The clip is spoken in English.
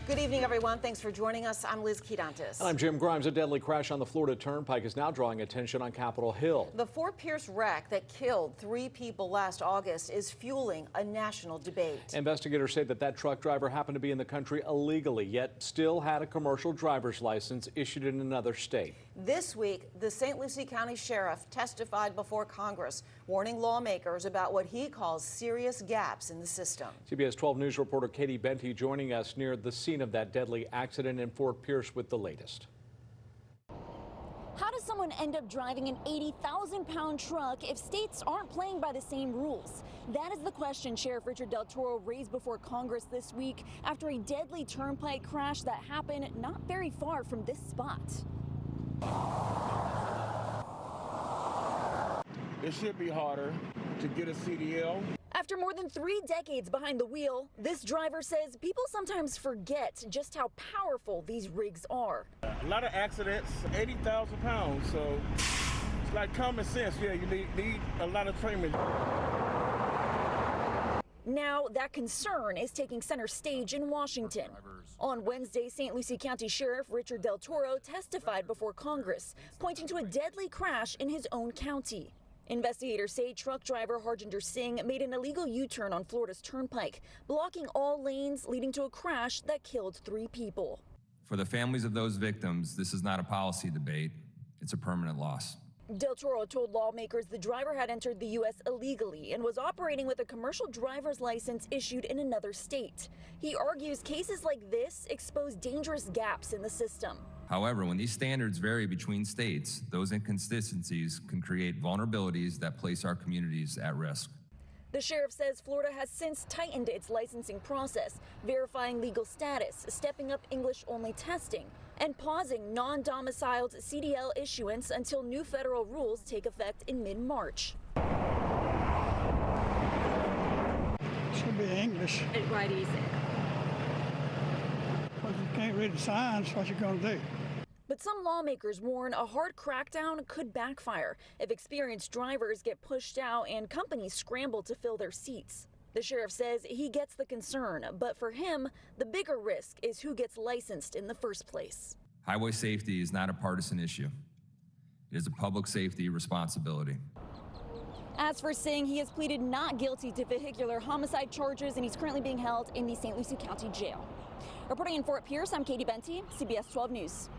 Good evening, everyone. Thanks for joining us. I'm Liz Quidantis. And I'm Jim Grimes. A deadly crash on the Florida Turnpike is now drawing attention on Capitol Hill. The Fort Pierce wreck that killed 3 people last August is fueling a national debate. Investigators say that truck driver happened to be in the country illegally, yet still had a commercial driver's license issued in another state. This week, the St. Lucie County Sheriff testified before Congress, warning lawmakers about what he calls serious gaps in the system. CBS 12 News reporter Katie Benty joining us near the scene of that deadly accident in Fort Pierce with the latest. How does someone end up driving an 80,000-pound truck if states aren't playing by the same rules? That is the question Sheriff Richard Del Toro raised before Congress this week after a deadly turnpike crash that happened not very far from this spot. It should be harder to get a CDL. After more than 3 decades behind the wheel, this driver says people sometimes forget just how powerful these rigs are. A lot of accidents, 80,000 pounds, so it's like common sense. Yeah, you need a lot of training. Now, that concern is taking center stage in Washington. On Wednesday, St. Lucie County Sheriff Richard Del Toro testified before Congress, pointing to a deadly crash in his own county. Investigators say truck driver Harjinder Singh made an illegal U-turn on Florida's Turnpike, blocking all lanes, leading to a crash that killed 3 people. For the families of those victims, this is not a policy debate, it's a permanent loss. Del Toro told lawmakers the driver had entered the U.S. illegally and was operating with a commercial driver's license issued in another state. He argues cases like this expose dangerous gaps in the system. However, when these standards vary between states, those inconsistencies can create vulnerabilities that place our communities at risk. The sheriff says Florida has since tightened its licensing process, verifying legal status, stepping up English-only testing, and pausing non-domiciled CDL issuance until new federal rules take effect in mid-March. Should be English. Right, easy. But if you can't read the signs, what you gonna do? But some lawmakers warn a hard crackdown could backfire if experienced drivers get pushed out and companies scramble to fill their seats. The sheriff says he gets the concern, but for him, the bigger risk is who gets licensed in the first place. Highway safety is not a partisan issue. It is a public safety responsibility. As for Singh, he has pleaded not guilty to vehicular homicide charges, and he's currently being held in the St. Lucie County Jail. Reporting in Fort Pierce, I'm Katie Benty, CBS 12 News.